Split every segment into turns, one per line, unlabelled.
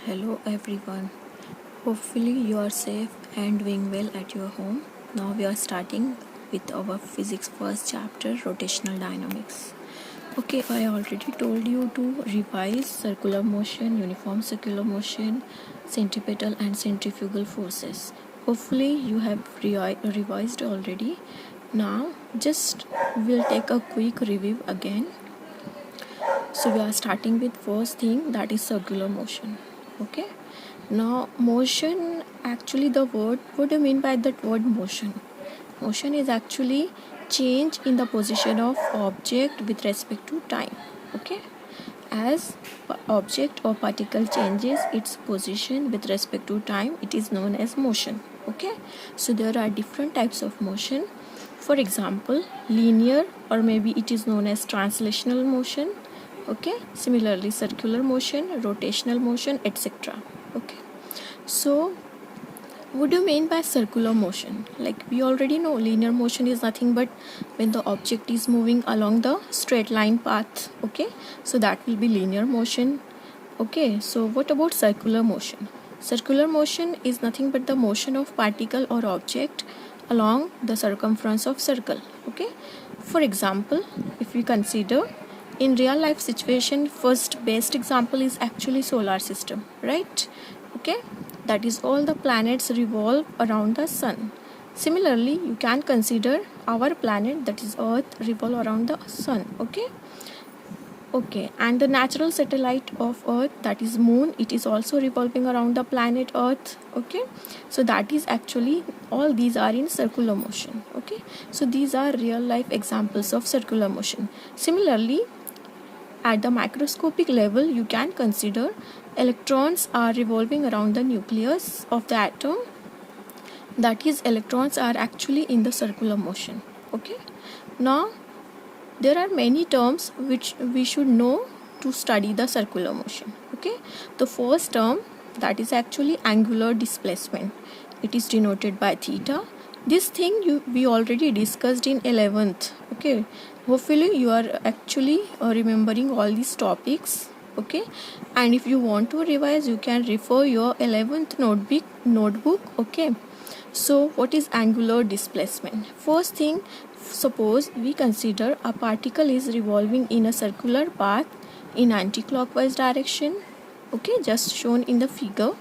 Hello everyone. Hopefully you are safe and doing well at your home. Now we are starting with our physics first chapter, rotational dynamics. Okay, I already told you to revise circular motion, uniform circular motion, centripetal and centrifugal forces. Hopefully you have revised already. Now just we'll take a quick review again. So we are starting with first thing, that is circular motion. Okay, now motion, actually the word, what do you mean by that word motion? Motion is actually change in the position of object with respect to time. Okay, as object or particle changes its position with respect to time, it is known as motion. Okay, so there are different types of motion. For example, linear, or maybe it is known as translational motion. Okay, similarly circular motion, rotational motion, etc. Okay, so what do you mean by circular motion? Like we already know, linear motion is nothing but when the object is moving along the straight line path. Okay, so that will be linear motion. Okay, so what about circular motion? Circular motion is nothing but the motion of particle or object along the circumference of circle. Okay, for example, if we consider in real life situation, first best example is actually solar system, right? Okay, that is all the planets revolve around the sun. Similarly, you can consider our planet, that is earth, revolve around the sun. Okay, and the natural satellite of earth, that is moon, it is also revolving around the planet earth. Okay, so that is actually, all these are in circular motion. Okay, so these are real life examples of circular motion. Similarly, at the microscopic level, you can consider electrons are revolving around the nucleus of the atom. That is, electrons are actually in the circular motion. Okay, now there are many terms which we should know to study the circular motion. Okay, the first term, that is actually angular displacement. It is denoted by theta. This thing we already discussed in 11th. Okay, hopefully you are actually remembering all these topics. Okay, and if you want to revise, you can refer your 11th notebook. Okay, so what is angular displacement? First thing, suppose we consider a particle is revolving in a circular path in anti-clockwise direction. Okay, just shown in the figure.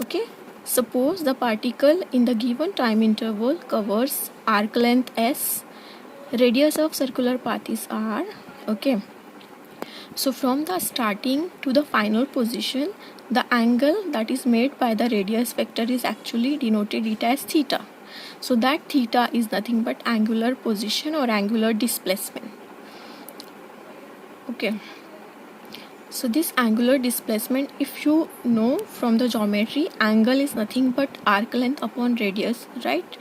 Okay, suppose the particle in the given time interval covers arc length s, radius of circular path is r. Okay, so from the starting to the final position, the angle that is made by the radius vector is actually denoted it as theta. So that theta is nothing but angular position or angular displacement. Okay, so this angular displacement, if you know from the geometry, angle is nothing but arc length upon radius, right?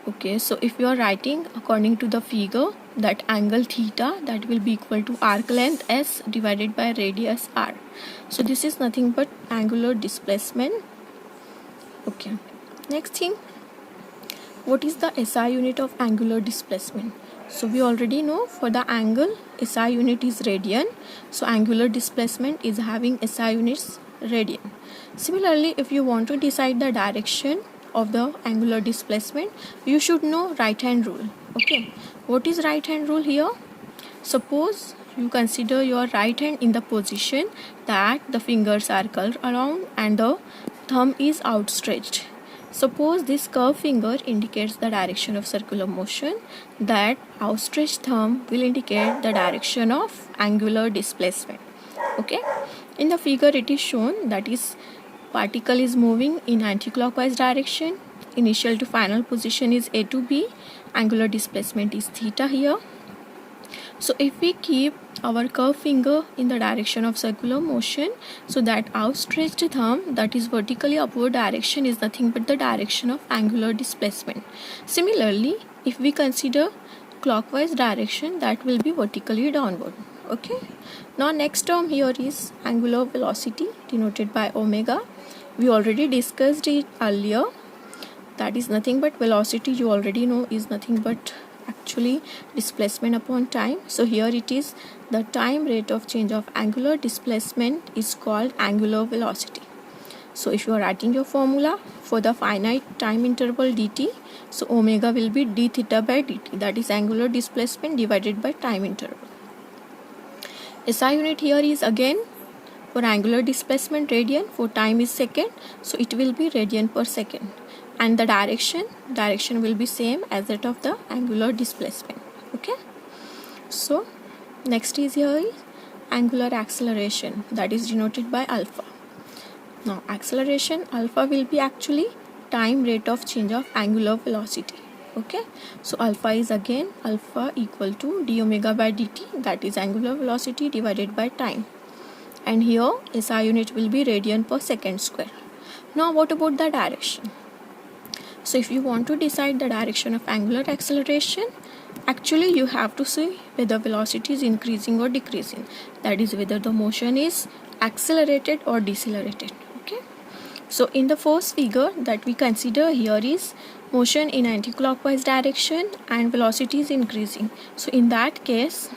Okay, so if you are writing according to the figure, that angle theta, that will be equal to arc length s divided by radius r. So this is nothing but angular displacement. Okay, next thing, what is the SI unit of angular displacement? So we already know, for the angle, SI unit is radian. So angular displacement is having SI units radian. Similarly, if you want to decide the direction of the angular displacement, you should know right hand rule. Okay, what is right hand rule here? Suppose you consider your right hand in the position that the fingers are curled around and the thumb is outstretched. Suppose this curved finger indicates the direction of circular motion, that outstretched thumb will indicate the direction of angular displacement. Okay, in the figure it is shown, that is, particle is moving in anti-clockwise direction. Initial to final position is A to B. Angular displacement is theta here. So if we keep our curved finger in the direction of circular motion, so that outstretched thumb, that is vertically upward direction, is nothing but the direction of angular displacement. Similarly, if we consider clockwise direction, that will be vertically downward. Okay, now next term here is angular velocity, denoted by omega. We already discussed it earlier. That is nothing but velocity, you already know, is nothing but actually displacement upon time. So here it is, the time rate of change of angular displacement is called angular velocity. So if you are writing your formula for the finite time interval dt, so omega will be d theta by dt, that is angular displacement divided by time interval. SI unit here is again for angular displacement radian, for time is second, so it will be radian per second, and the direction will be same as that of the angular displacement. Okay, so next is here is angular acceleration, that is denoted by alpha. Now acceleration alpha will be actually time rate of change of angular velocity. Okay, so alpha is again alpha equal to d omega by dt, that is angular velocity divided by time, and here SI unit will be radian per second square. Now what about the direction? So if you want to decide the direction of angular acceleration, actually you have to see whether velocity is increasing or decreasing, that is whether the motion is accelerated or decelerated. Okay, so in the first figure that we consider here is motion in anti-clockwise direction and velocity is increasing. So in that case,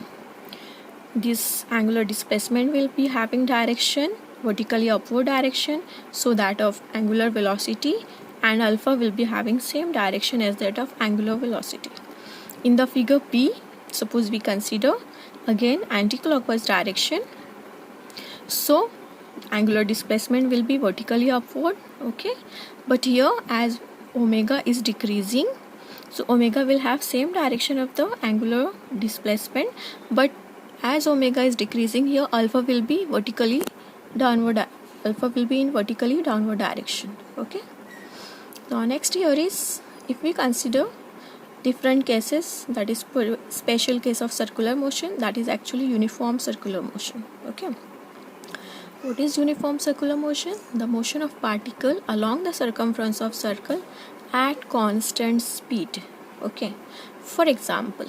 this angular displacement will be having direction vertically upward direction, so that of angular velocity and alpha will be having same direction as that of angular velocity. In the figure B, suppose we consider again anti-clockwise direction, so angular displacement will be vertically upward. Okay, but here as omega is decreasing, so omega will have same direction of the angular displacement, but as omega is decreasing, here alpha will be vertically downward, alpha will be in vertically downward direction. Okay, now next here is, if we consider different cases, that is special case of circular motion, that is actually uniform circular motion. Okay, what is uniform circular motion? The motion of particle along the circumference of circle at constant speed. Okay, for example,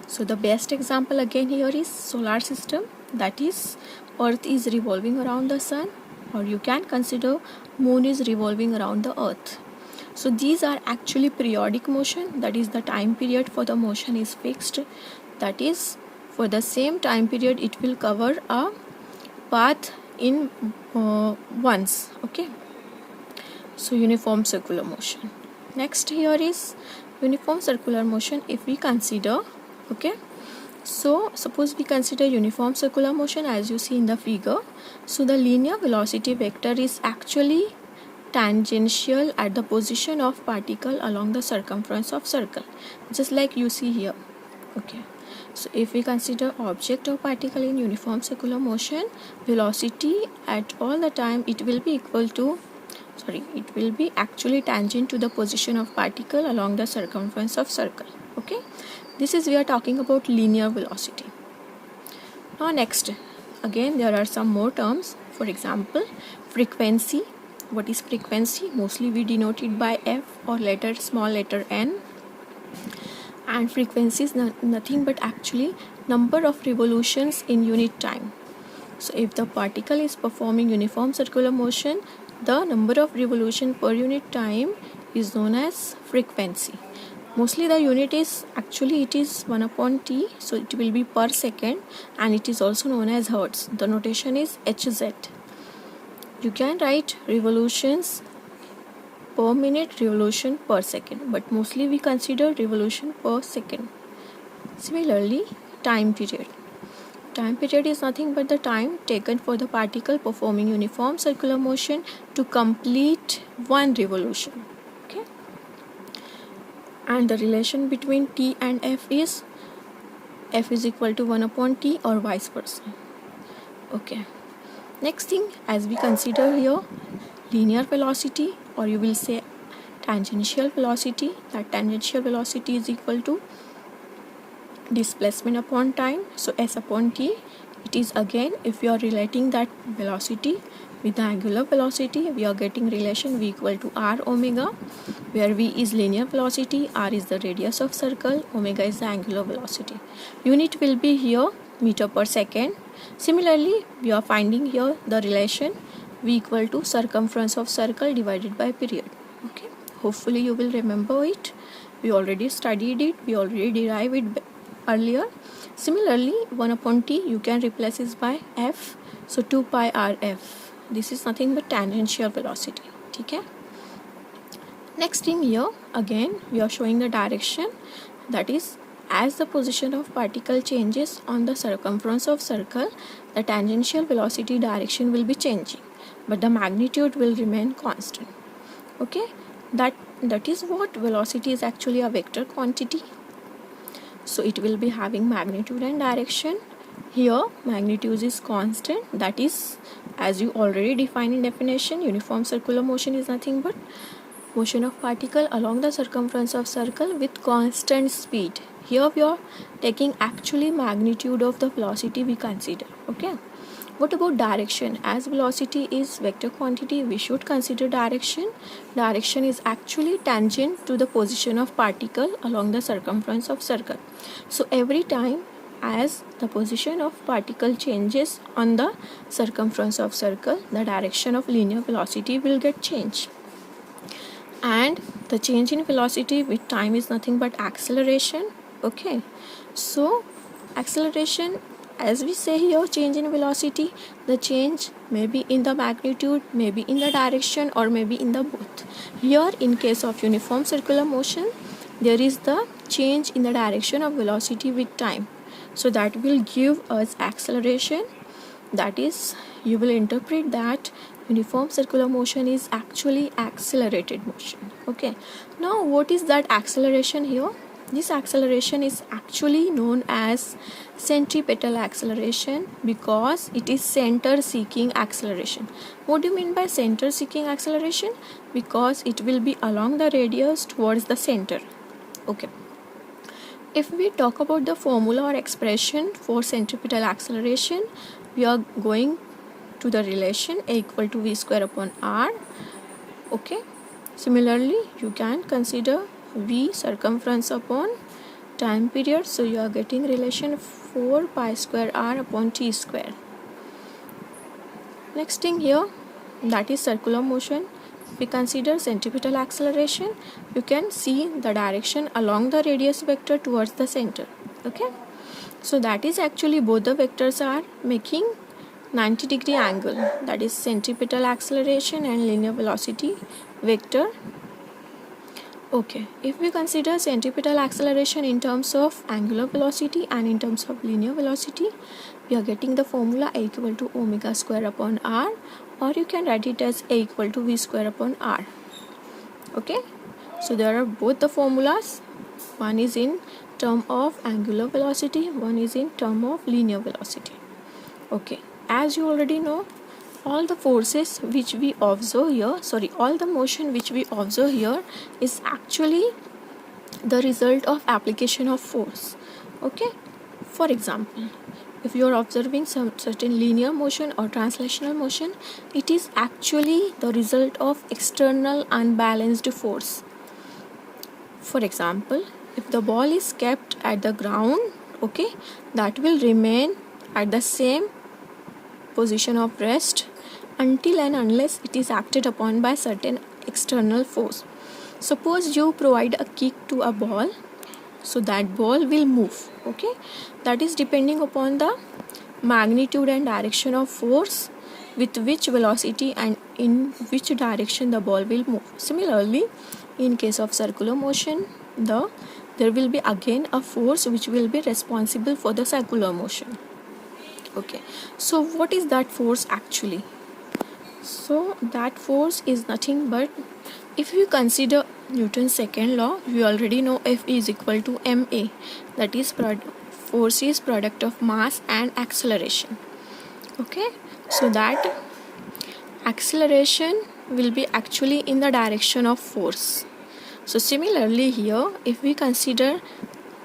so the best example again here is solar system, that is earth is revolving around the sun, or you can consider moon is revolving around the earth. So these are actually periodic motion, that is the time period for the motion is fixed, that is for the same time period it will cover a path in once. Okay, so uniform circular motion. Next here is uniform circular motion. If we consider, okay, so suppose we consider uniform circular motion as you see in the figure, so the linear velocity vector is actually tangential at the position of particle along the circumference of circle, just like you see here. Okay, so if we consider object or particle in uniform circular motion, velocity at all the time it will be equal to, it will be actually tangent to the position of particle along the circumference of circle. Okay, this is we are talking about linear velocity. Now next, again there are some more terms. For example, frequency. What is frequency? Mostly we denote it by f or small letter n, and frequency is nothing but actually number of revolutions in unit time. So if the particle is performing uniform circular motion, the number of revolution per unit time is known as frequency. Mostly the unit is actually it is 1 upon t, so it will be per second, and it is also known as hertz. The notation is Hz. You can write revolutions per minute, revolution per second, but mostly we consider revolution per second. Similarly, time period. Time period is nothing but the time taken for the particle performing uniform circular motion to complete one revolution. Okay, and the relation between t and f is f is equal to 1 upon t or vice versa. Okay, next thing, as we consider here linear velocity, or you will say tangential velocity, that tangential velocity is equal to displacement upon time, so s upon t. It is again, if you are relating that velocity with the angular velocity, we are getting relation v equal to r omega, where v is linear velocity, r is the radius of circle, omega is the angular velocity. Unit will be here meter per second. Similarly, we are finding here the relation v equal to circumference of circle divided by period. Okay, hopefully you will remember it, We already studied it, we already derived it earlier. Similarly, 1 upon t you can replace this by f, so 2 pi r f. This is nothing but tangential velocity. Okay. Next thing here, again we are showing the direction, that is, as the position of particle changes on the circumference of circle, the tangential velocity direction will be changing, but the magnitude will remain constant. Okay, that is what velocity is actually a vector quantity. So it will be having magnitude and direction. Here magnitude is constant, that is, as you already defined in definition, uniform circular motion is nothing but motion of particle along the circumference of circle with constant speed. Here we are taking actually magnitude of the velocity we consider. Okay. What about direction? As velocity is vector quantity, we should consider direction. Direction is actually tangent to the position of particle along the circumference of circle. So every time as the position of particle changes on the circumference of circle, the direction of linear velocity will get changed. And the change in velocity with time is nothing but acceleration. Okay, so acceleration, as we say here, change in velocity, the change may be in the magnitude, maybe in the direction, or maybe in the both. Here in case of uniform circular motion, there is the change in the direction of velocity with time, so that will give us acceleration. That is, you will interpret that uniform circular motion is actually accelerated motion. Okay, now what is that acceleration here? This acceleration is actually known as centripetal acceleration because it is center seeking acceleration. What do you mean by center seeking acceleration? Because it will be along the radius towards the center. Okay. If we talk about the formula or expression for centripetal acceleration, we are going to the relation A equal to v square upon r. Okay. Similarly, you can consider v circumference upon time period, so you are getting relation 4 pi square r upon t square. Next thing here, that is circular motion. If we consider centripetal acceleration, you can see the direction along the radius vector towards the center. Okay, so that is actually both the vectors are making 90-degree angle, that is centripetal acceleration and linear velocity vector. Okay, if we consider centripetal acceleration in terms of angular velocity and in terms of linear velocity, we are getting the formula A equal to omega square upon r, or you can write it as A equal to v square upon r. Okay, so there are both the formulas. One is in term of angular velocity, one is in term of linear velocity. Okay, as you already know, all the forces which we observe here, all the motion which we observe here is actually the result of application of force. Okay, for example, if you are observing some certain linear motion or translational motion, it is actually the result of external unbalanced force. For example, if the ball is kept at the ground, okay, that will remain at the same position of rest until and unless it is acted upon by certain external force. Suppose you provide a kick to a ball, so that ball will move. Okay, that is depending upon the magnitude and direction of force with which velocity and in which direction the ball will move. Similarly, in case of circular motion, there will be again a force which will be responsible for the circular motion. Okay, so what is that force actually? So that force is nothing but, if you consider Newton's second law, we already know F is equal to ma, that is force is product of mass and acceleration. Okay, so that acceleration will be actually in the direction of force. So similarly here, if we consider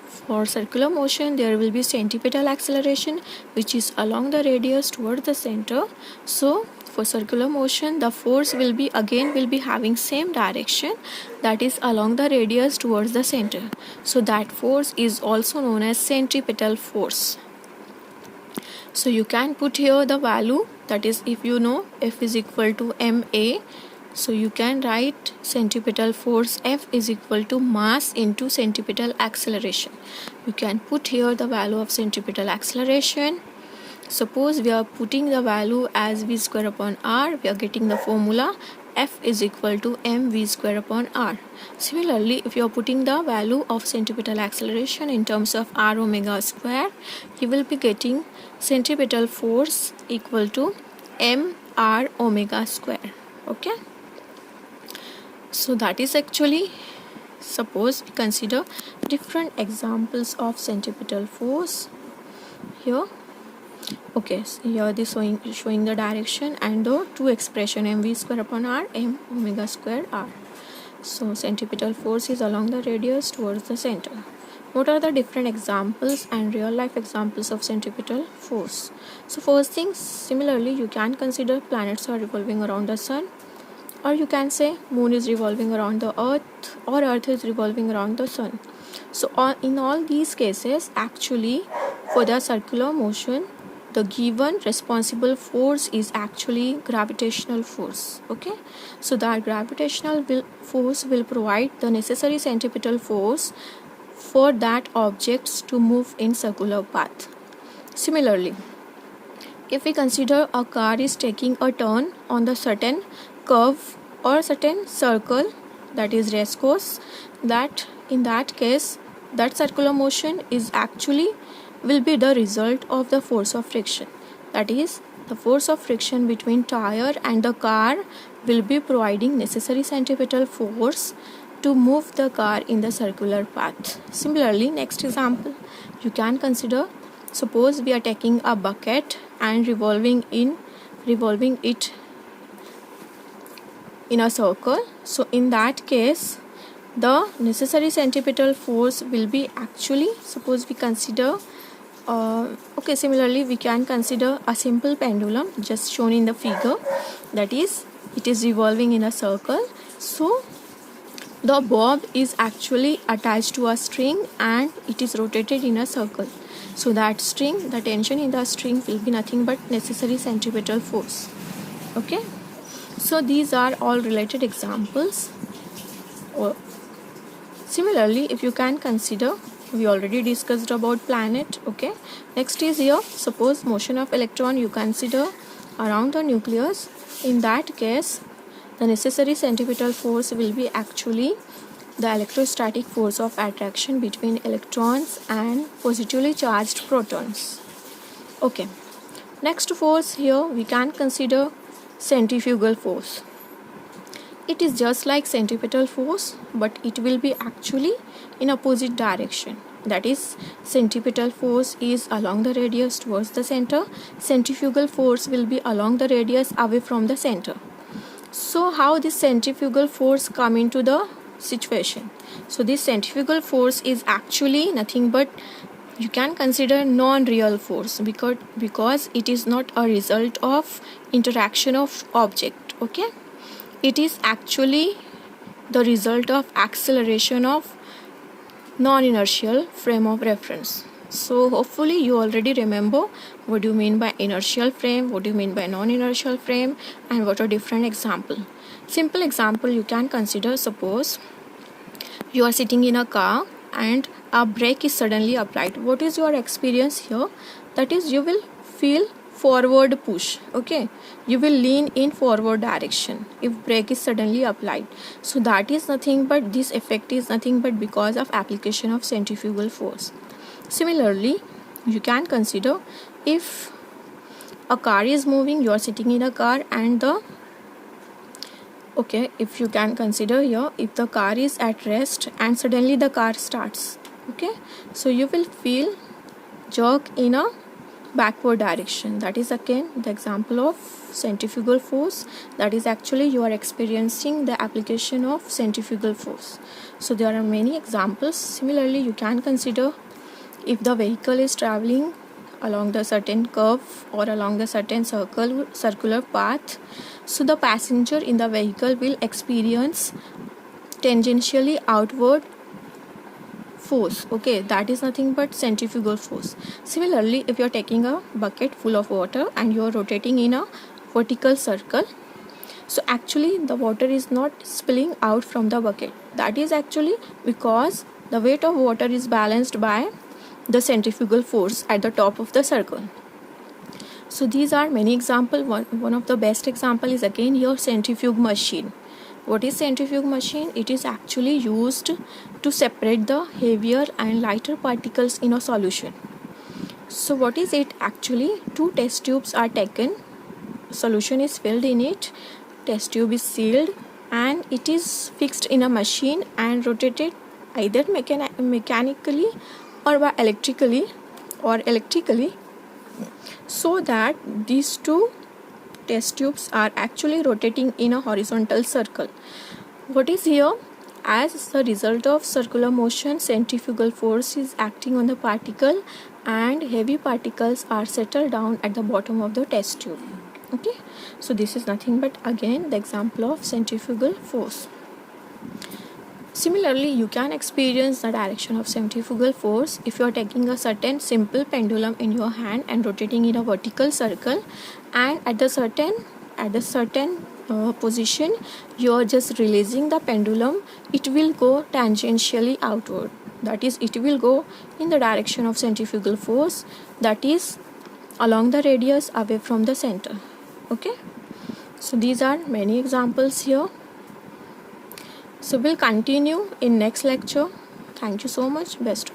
for circular motion, there will be centripetal acceleration which is along the radius toward the center. So for circular motion, the force will be having same direction, that is along the radius towards the center. So that force is also known as centripetal force. So you can put here the value, that is, if you know F is equal to ma, So you can write centripetal force F is equal to mass into centripetal acceleration. You can put here the value of centripetal acceleration. Suppose we are putting the value as v square upon r, we are getting the formula F is equal to mv square upon r. Similarly, if you are putting the value of centripetal acceleration in terms of r omega square, you will be getting centripetal force equal to m r omega square. Okay. So that is actually, suppose we consider different examples of centripetal force here. Okay, so here this showing the direction and the two expression mv square upon r, m omega square r. So centripetal force is along the radius towards the center. What are the different examples and real life examples of centripetal force? So first thing, similarly you can consider planets are revolving around the sun, or you can say moon is revolving around the earth, or earth is revolving around the sun. So in all these cases, actually for the circular motion, the given responsible force is actually gravitational force. Okay, so that gravitational force will provide the necessary centripetal force for that objects to move in circular path. Similarly, if we consider a car is taking a turn on the certain curve or certain circle, that is race course, that in that case that circular motion is actually will be the result of the force of friction. That is, the force of friction between tire and the car will be providing necessary centripetal force to move the car in the circular path. Similarly, next example you can consider, suppose we are taking a bucket and revolving it in a circle. So in that case, the necessary centripetal force will be actually, suppose we consider similarly we can consider a simple pendulum just shown in the figure, that is, it is revolving in a circle. So the bob is actually attached to a string and it is rotated in a circle. So that string, the tension in the string will be nothing but necessary centripetal force. Okay, so these are all related examples. Similarly, if you can consider, we already discussed about planet. Okay, next is here, suppose motion of electron you consider around the nucleus. In that case, the necessary centripetal force will be actually the electrostatic force of attraction between electrons and positively charged protons. Okay, next force here we can consider centrifugal force. It is just like centripetal force, but it will be actually in opposite direction. That is, centripetal force is along the radius towards the center. Centrifugal force will be along the radius away from the center. So how this centrifugal force come into the situation? So this centrifugal force is actually nothing but, you can consider non-real force because it is not a result of interaction of object. Okay, it is actually the result of acceleration of non-inertial frame of reference. So hopefully you already remember what do you mean by inertial frame, what do you mean by non-inertial frame, and what are different example. Simple example you can consider, suppose you are sitting in a car and a brake is suddenly applied. What is your experience here? That is, you will feel forward push. Okay, you will lean in forward direction if brake is suddenly applied. So that is nothing but, this effect is nothing but because of application of centrifugal force. Similarly, you can consider, if a car is moving, you are sitting in a car and if you can consider here, if the car is at rest and suddenly the car starts, okay, so you will feel jerk in a backward direction. That is again the example of centrifugal force. That is actually you are experiencing the application of centrifugal force. So there are many examples. Similarly, you can consider, if the vehicle is traveling along the certain curve or along the certain circular path, so the passenger in the vehicle will experience tangentially outward force. Okay, that is nothing but centrifugal force. Similarly, if you are taking a bucket full of water and you are rotating in a vertical circle, So actually the water is not spilling out from the bucket. That is actually because the weight of water is balanced by the centrifugal force at the top of the circle. So these are many examples. One of the best example is again your centrifuge machine. What is centrifuge machine? It is actually used to separate the heavier and lighter particles in a solution. So what is it actually? Two test tubes are taken, solution is filled in it, test tube is sealed, and it is fixed in a machine and rotated either mechanically or by electrically, so that these two test tubes are actually rotating in a horizontal circle. What is here? As a result of circular motion, centrifugal force is acting on the particle and heavy particles are settled down at the bottom of the test tube. Okay, so this is nothing but again the example of centrifugal force. Similarly, you can experience the direction of centrifugal force if you are taking a certain simple pendulum in your hand and rotating in a vertical circle, and at the certain position you are just releasing the pendulum, it will go tangentially outward. That is, it will go in the direction of centrifugal force, that is along the radius away from the center. Okay, so these are many examples here. So we'll continue in next lecture. Thank you so much. Best